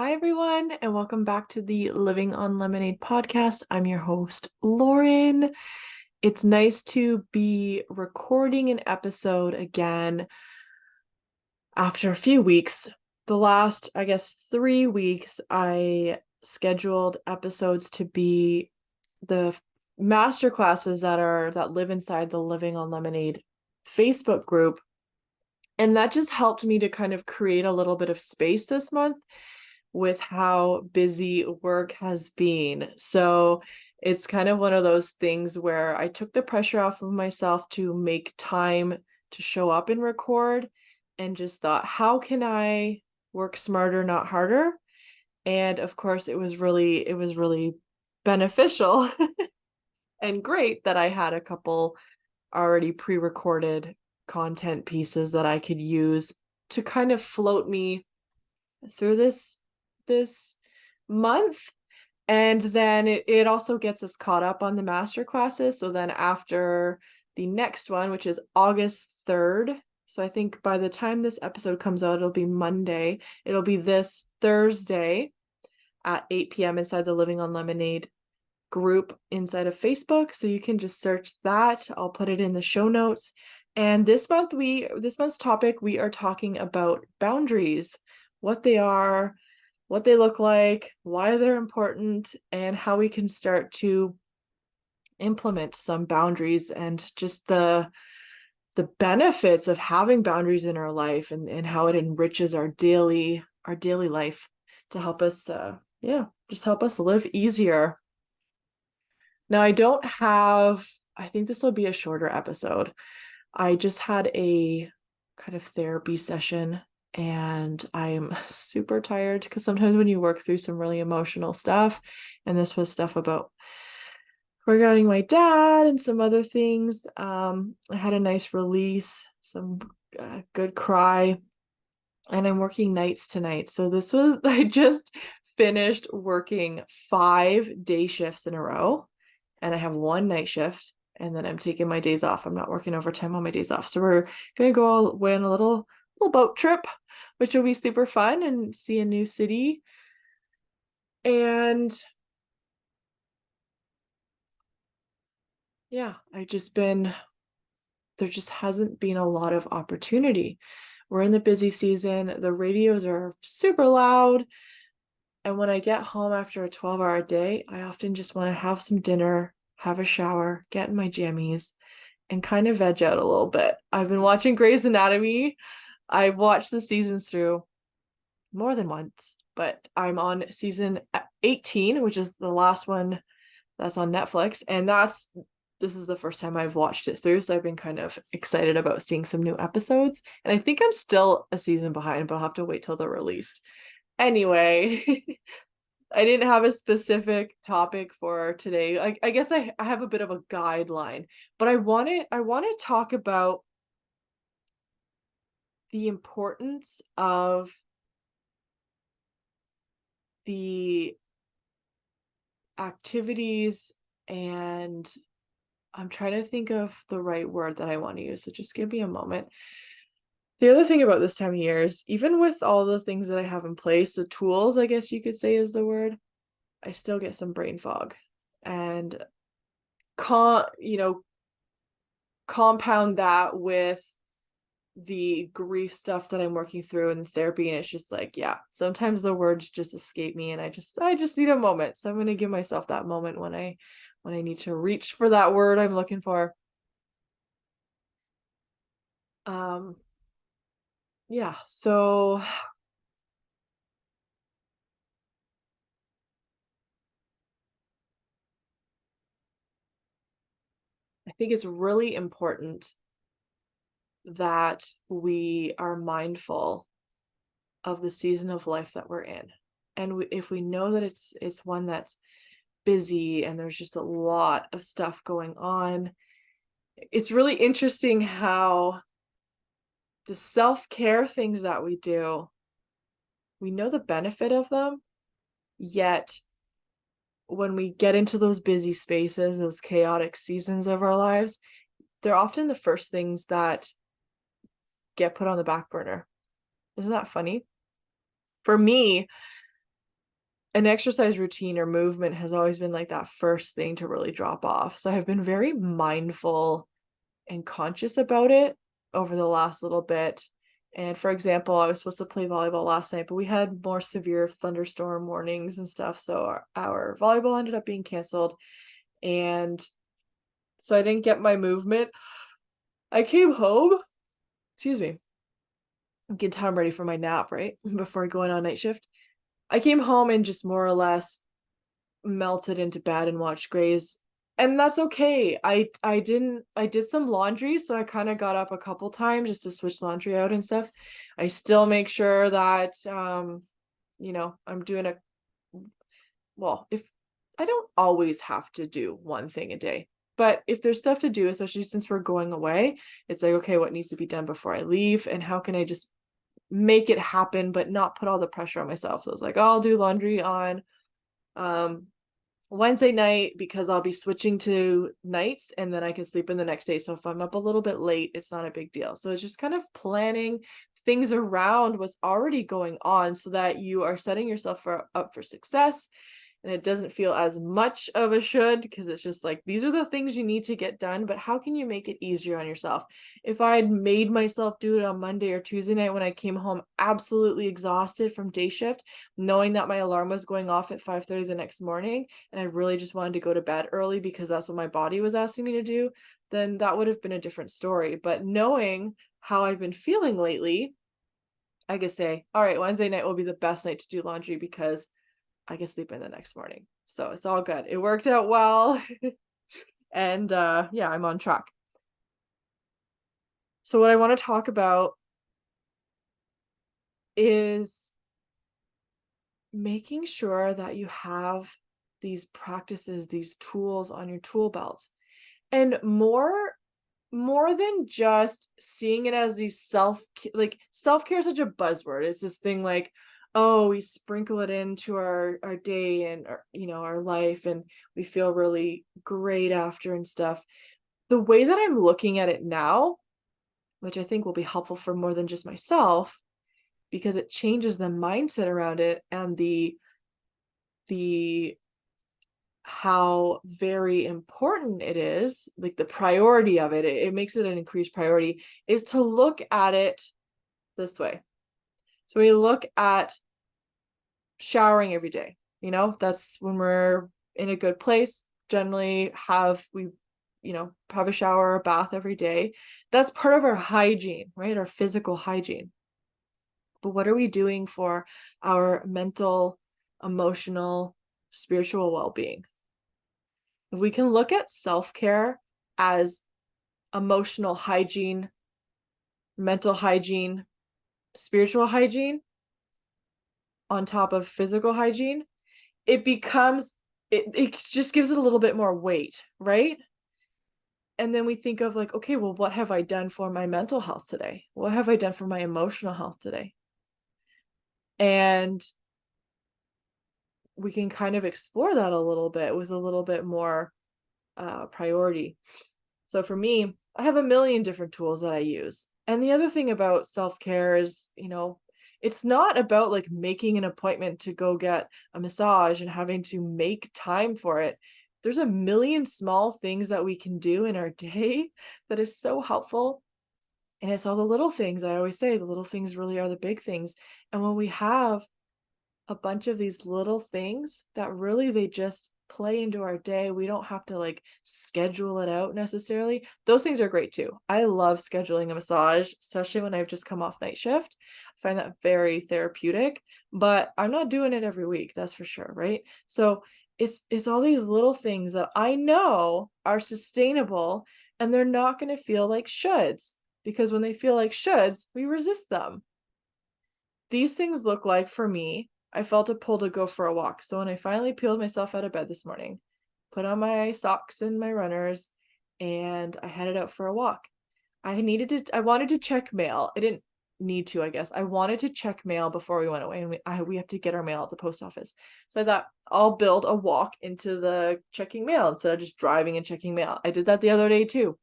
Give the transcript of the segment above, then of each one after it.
Hi, everyone, and welcome back to the Living on Lemonade podcast. I'm your host, Lauren. It's nice to be recording an episode again after a few weeks. The last, 3 weeks, I scheduled episodes to be the master classes that live inside the Living on Lemonade Facebook group. And that just helped me to kind of create a little bit of space this month with how busy work has been. So it's kind of one of those things where I took the pressure off of myself to make time to show up and record, and just thought, how can I work smarter, not harder? And of course, it was really beneficial and great that I had a couple already pre-recorded content pieces that I could use to kind of float me through this month. And then it also gets us caught up on the master classes. So then after the next one, which is August 3rd, so I think by the time this episode comes out, it'll be Monday. It'll be this Thursday at 8 p.m. inside the Living on Lemonade group inside of Facebook. So you can just search that. I'll put it in the show notes. And this month's topic, we are talking about boundaries, what they are, what they look like, why they're important, and how we can start to implement some boundaries, and just the benefits of having boundaries in our life, and how it enriches our daily life to help us just help us live easier. Now, I think this will be a shorter episode. I just had a kind of therapy session, and I'm super tired because sometimes when you work through some really emotional stuff, and this was stuff about regarding my dad and some other things, I had a nice release, some good cry, and I'm working nights tonight. So I just finished working 5 day shifts in a row, and I have one night shift, and then I'm taking my days off. I'm not working overtime on my days off. So we're gonna go all away on a little boat trip, which will be super fun, and see a new city. And yeah, there just hasn't been a lot of opportunity. We're in the busy season. The radios are super loud. And when I get home after a 12-hour day, I often just want to have some dinner, have a shower, get in my jammies, and kind of veg out a little bit. I've been watching Grey's Anatomy. I've watched the seasons through more than once, but I'm on season 18, which is the last one that's on Netflix. And this is the first time I've watched it through. So I've been kind of excited about seeing some new episodes. And I think I'm still a season behind, but I'll have to wait till they're released. Anyway, I didn't have a specific topic for today. I guess I have a bit of a guideline, but I want to talk about the importance of the activities, and I'm trying to think of the right word that I want to use. So just give me a moment. The other thing about this time of year is, even with all the things that I have in place, the tools, I guess you could say is the word, I still get some brain fog. And compound that with the grief stuff that I'm working through in therapy, and it's just like, yeah, sometimes the words just escape me, and I just need a moment. So I'm going to give myself that moment when I need to reach for that word I'm looking for. Yeah, so I think it's really important that we are mindful of the season of life that we're in. And if we know that it's one that's busy and there's just a lot of stuff going on, it's really interesting how the self-care things that we do, we know the benefit of them, yet when we get into those busy spaces, those chaotic seasons of our lives, they're often the first things that get put on the back burner. Isn't that funny? For me, an exercise routine or movement has always been like that first thing to really drop off. So I've been very mindful and conscious about it over the last little bit. And for example, I was supposed to play volleyball last night, but we had more severe thunderstorm warnings and stuff. So our volleyball ended up being canceled. And so I didn't get my movement. I came home, excuse me, I'm getting time ready for my nap, right? Before going on night shift. I came home and just more or less melted into bed and watched Grey's, and that's okay. I did some laundry, so I kind of got up a couple times just to switch laundry out and stuff. I still make sure that I'm doing a well, if I don't always have to do one thing a day. But if there's stuff to do, especially since we're going away, it's like, okay, what needs to be done before I leave? And how can I just make it happen, but not put all the pressure on myself? So it's like, oh, I'll do laundry on um Wednesday night because I'll be switching to nights and then I can sleep in the next day. So if I'm up a little bit late, it's not a big deal. So it's just kind of planning things around what's already going on so that you are setting yourself up for success, and it doesn't feel as much of a should, because it's just like these are the things you need to get done, but how can you make it easier on yourself? If I had made myself do it on Monday or Tuesday night when I came home absolutely exhausted from day shift, knowing that my alarm was going off at 5:30 the next morning, and I really just wanted to go to bed early because that's what my body was asking me to do, then that would have been a different story. But knowing how I've been feeling lately, I could say, all right, Wednesday night will be the best night to do laundry because I can sleep in the next morning. So it's all good. It worked out well. And yeah, I'm on track. So what I want to talk about is making sure that you have these practices, these tools on your tool belt. And more than just seeing it as these self-care is such a buzzword. It's this thing like, oh, we sprinkle it into our day and our life, and we feel really great after and stuff. The way that I'm looking at it now, which I think will be helpful for more than just myself, because it changes the mindset around it and the how very important it is, like the priority of it, it makes it an increased priority, is to look at it this way. So we look at showering every day, that's when we're in a good place. Generally have a shower or bath every day. That's part of our hygiene, right? Our physical hygiene. But what are we doing for our mental, emotional, spiritual well-being? If we can look at self-care as emotional hygiene, mental hygiene, spiritual hygiene on top of physical hygiene, it just gives it a little bit more weight, right? And then we think of like, okay, well, what have I done for my mental health today? What have I done for my emotional health today? And we can kind of explore that a little bit with a little bit more priority. So for me, I have a million different tools that I use. And the other thing about self-care is, it's not about like making an appointment to go get a massage and having to make time for it. There's a million small things that we can do in our day that is so helpful. And it's all the little things. I always say the little things really are the big things. And when we have a bunch of these little things that really they just play into our day, we don't have to like schedule it out necessarily. Those things are great too. I love scheduling a massage, especially when I've just come off night shift. I find that very therapeutic, but I'm not doing it every week, that's for sure, right? So it's all these little things that I know are sustainable, and they're not going to feel like shoulds, because when they feel like shoulds, we resist them. These things look like, for me, I felt a pull to go for a walk. So when I finally peeled myself out of bed this morning, put on my socks and my runners, and I headed out for a walk. I wanted to check mail. I didn't need to, I guess. I wanted to check mail before we went away, and we have to get our mail at the post office. So I thought I'll build a walk into the checking mail instead of just driving and checking mail. I did that the other day too.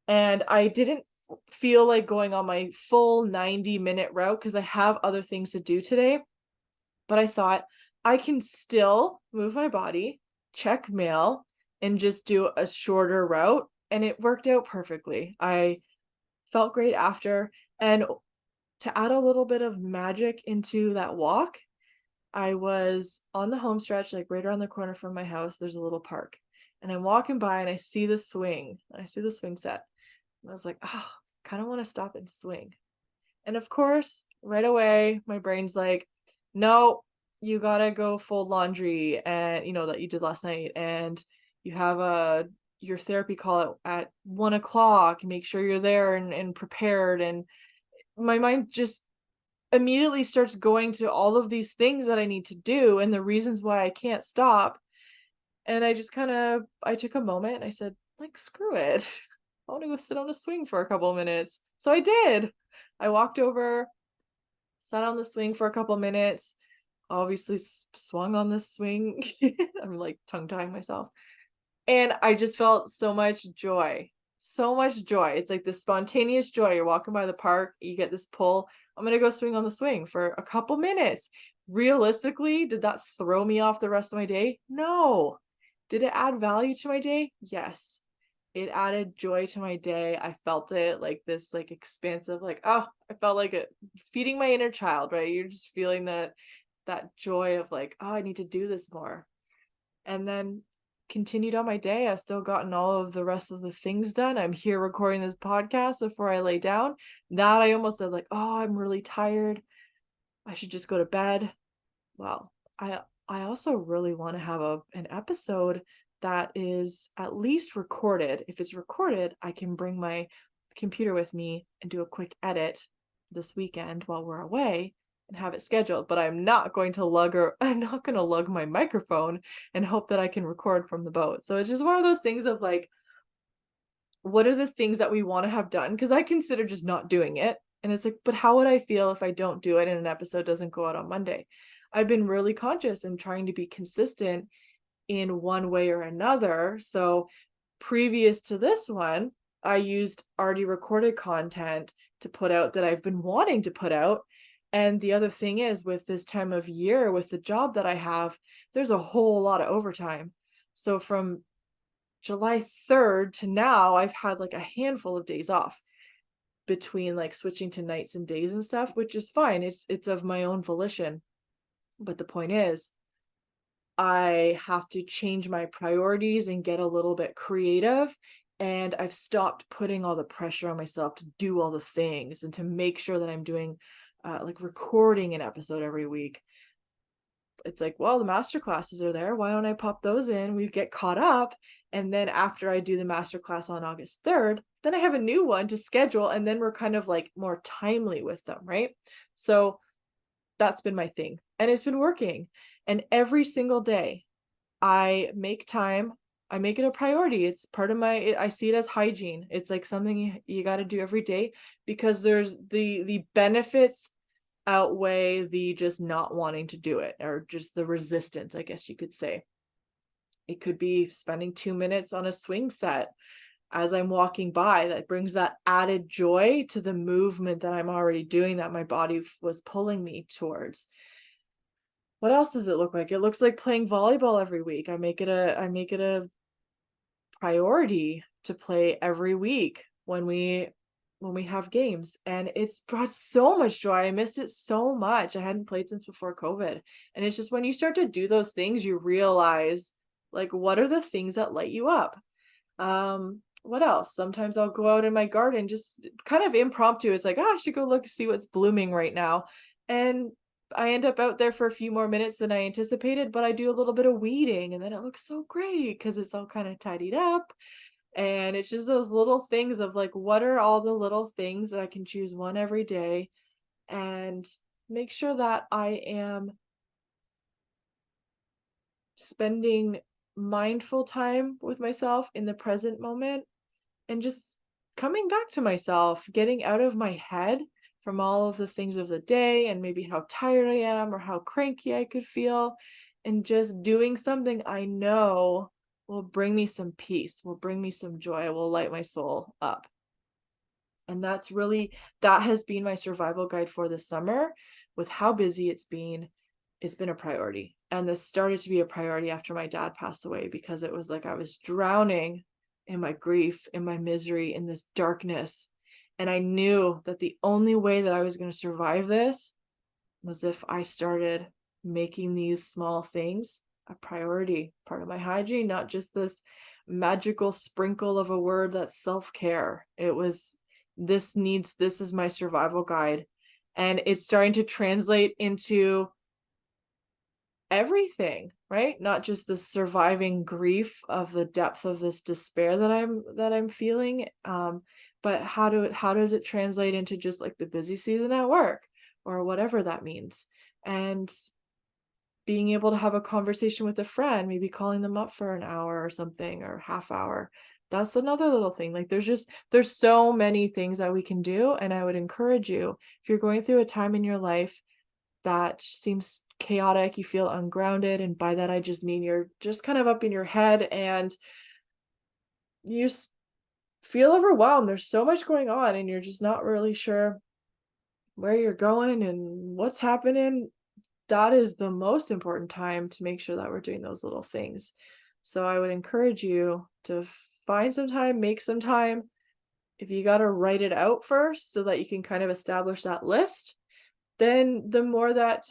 And I didn't feel like going on my full 90-minute route because I have other things to do today. But I thought I can still move my body, check mail, and just do a shorter route, and it worked out perfectly. I felt great after, and to add a little bit of magic into that walk, I was on the home stretch, like, right around the corner from my house, there's a little park, and I'm walking by and I see the swing, I see the swing set, and I was like, "Oh, kinda wanna stop and swing." And of course, right away, my brain's like, no, you gotta go fold laundry and that you did last night. And you have your therapy call at 1 o'clock. Make sure you're there and prepared. And my mind just immediately starts going to all of these things that I need to do and the reasons why I can't stop. And I just I took a moment and I said, like, screw it. I want to go sit on a swing for a couple of minutes. So I did. I walked over, sat on the swing for a couple minutes, obviously swung on the swing. I'm like tongue tying myself. And I just felt so much joy. So much joy. It's like this spontaneous joy. You're walking by the park, you get this pull. I'm going to go swing on the swing for a couple minutes. Realistically, did that throw me off the rest of my day? No. Did it add value to my day? Yes. It added joy to my day. I felt it like this like expansive, like, oh, I felt like it feeding my inner child, right? You're just feeling that joy of like, oh, I need to do this more. And then continued on my day. I've still gotten all of the rest of the things done. I'm here recording this podcast before I lay down. That I almost said like, oh, I'm really tired. I should just go to bed. Well, I also really want to have an episode that is at least recorded. If it's recorded, I can bring my computer with me and do a quick edit this weekend while we're away and have it scheduled. But I'm not going to lug my microphone and hope that I can record from the boat. So it's just one of those things of like, what are the things that we want to have done? Because I consider just not doing it. And it's like, but how would I feel if I don't do it and an episode doesn't go out on Monday? I've been really conscious and trying to be consistent in one way or another. So previous to this one, I used already recorded content to put out that I've been wanting to put out. And the other thing is, with this time of year, with the job that I have, there's a whole lot of overtime. So from July 3rd to now, I've had like a handful of days off between like switching to nights and days and stuff, which is fine. It's of my own volition. But the point is, I have to change my priorities and get a little bit creative. And I've stopped putting all the pressure on myself to do all the things and to make sure that I'm doing like recording an episode every week. It's like, well, the master classes are there. Why don't I pop those in? We get caught up. And then after I do the master class on August 3rd, then I have a new one to schedule. And then we're kind of like more timely with them, right? So that's been my thing. And it's been working. And every single day, I make time. I make it a priority. It's part of I see it as hygiene. It's like something you got to do every day because there's the benefits outweigh the just not wanting to do it or just the resistance, I guess you could say. It could be spending 2 minutes on a swing set as I'm walking by. That brings that added joy to the movement that I'm already doing that my body was pulling me towards. What else does it look like? It looks like playing volleyball every week. I make it a priority to play every week when we have games, and it's brought so much joy. I missed it so much. I hadn't played since before COVID. And it's just when you start to do those things, you realize like what are the things that light you up. What else? Sometimes I'll go out in my garden, just kind of impromptu. It's like, oh, I should go look see what's blooming right now. And I end up out there for a few more minutes than I anticipated, but I do a little bit of weeding and then it looks so great because it's all kind of tidied up. And it's just those little things of like, what are all the little things that I can choose one every day and make sure that I am spending mindful time with myself in the present moment and just coming back to myself, getting out of my head from all of the things of the day and maybe how tired I am or how cranky I could feel, and just doing something I know will bring me some peace, will bring me some joy, will light my soul up. And that has been my survival guide for this summer with how busy it's been. it's been a priority. And this started to be a priority after my dad passed away, because it was like I was drowning in my grief, in my misery, in this darkness. And I knew that the only way that I was going to survive this was if I started making these small things a priority, part of my hygiene, not just this magical sprinkle of a word that's self-care. It was, this is my survival guide. And it's starting to translate into everything, right? Not just the surviving grief of the depth of this despair that I'm feeling, but how does it translate into just like the busy season at work or whatever that means? And being able to have a conversation with a friend, maybe calling them up for an hour or something, or half hour. That's another little thing. Like there's so many things that we can do. And I would encourage you, if you're going through a time in your life that seems chaotic, you feel ungrounded, and by that I just mean you're just kind of up in your head and you just feel overwhelmed. There's so much going on and you're just not really sure where you're going and what's happening. That is the most important time to make sure that we're doing those little things. So I would encourage you to find some time, make some time. If you got to write it out first so that you can kind of establish that list, then the more that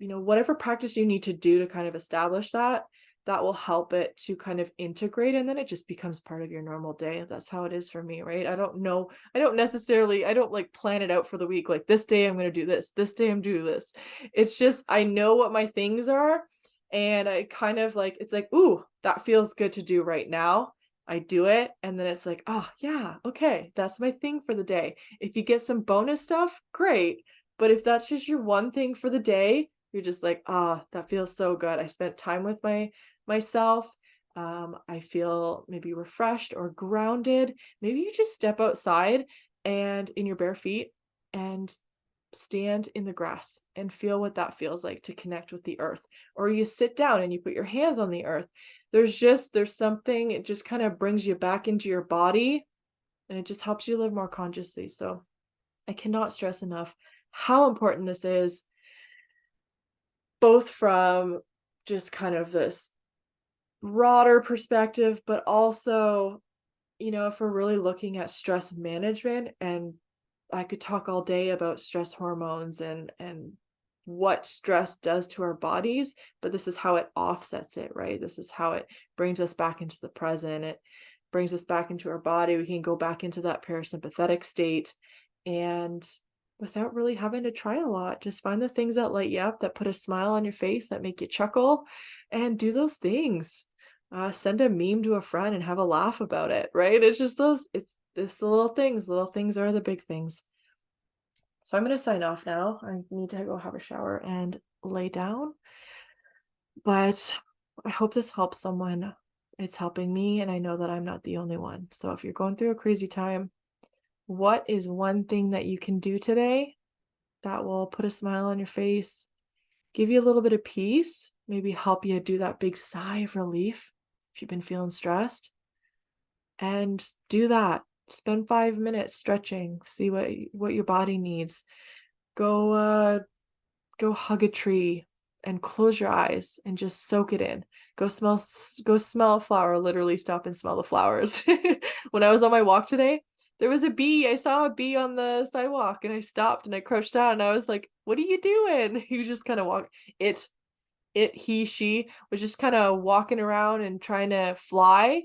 whatever practice you need to do to kind of establish that, that will help it to kind of integrate, and then it just becomes part of your normal day. That's how it is for me, right? I don't like plan it out for the week, like this day I'm going to do this day I'm doing this. It's just I know what my things are, and I kind of like, it's like, ooh, that feels good to do right now. I do it, and then it's like, oh yeah, okay, that's my thing for the day. If you get some bonus stuff, great. But if that's just your one thing for the day, you're just like, ah, that feels so good. I spent time with myself. I feel maybe refreshed or grounded. Maybe you just step outside and in your bare feet and stand in the grass and feel what that feels like to connect with the earth. Or you sit down and you put your hands on the earth. There's something, it just kind of brings you back into your body, and it just helps you live more consciously. So I cannot stress enough how important this is, both from just kind of this broader perspective, but also, if we're really looking at stress management. And I could talk all day about stress hormones and what stress does to our bodies, but this is how it offsets it, right? This is how it brings us back into the present. It brings us back into our body. We can go back into that parasympathetic state, and without really having to try a lot, just find the things that light you up, that put a smile on your face, that make you chuckle, and do those things. Send a meme to a friend and have a laugh about it, right? It's the little things. Little things are the big things. So I'm going to sign off now. I need to go have a shower and lay down. But I hope this helps someone. It's helping me, and I know that I'm not the only one. So if you're going through a crazy time, what is one thing that you can do today that will put a smile on your face, give you a little bit of peace, maybe help you do that big sigh of relief if you've been feeling stressed? And do that. Spend 5 minutes stretching, see what your body needs. Go hug a tree and close your eyes and just soak it in. Go smell a flower, literally stop and smell the flowers. When I was on my walk today, there was a bee. I saw a bee on the sidewalk and I stopped and I crouched down and I was like, "What are you doing?" He was just kind of she was just kind of walking around and trying to fly.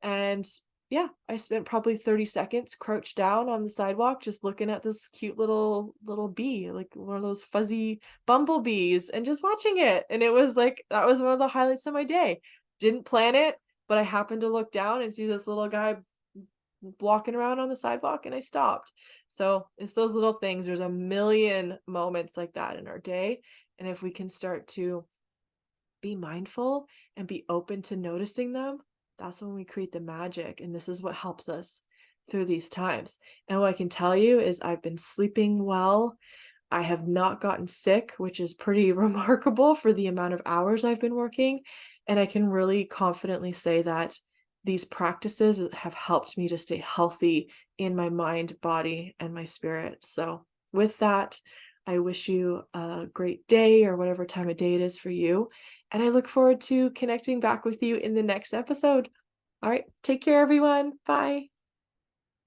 And yeah, I spent probably 30 seconds crouched down on the sidewalk just looking at this cute little bee, like one of those fuzzy bumblebees, and just watching it. And it was like, that was one of the highlights of my day. Didn't plan it, but I happened to look down and see this little guy walking around on the sidewalk, and I stopped. So it's those little things. There's a million moments like that in our day. And if we can start to be mindful and be open to noticing them, that's when we create the magic. And this is what helps us through these times. And what I can tell you is I've been sleeping well. I have not gotten sick, which is pretty remarkable for the amount of hours I've been working. And I can really confidently say that these practices have helped me to stay healthy in my mind, body, and my spirit. So with that, I wish you a great day or whatever time of day it is for you. And I look forward to connecting back with you in the next episode. All right, take care, everyone. Bye.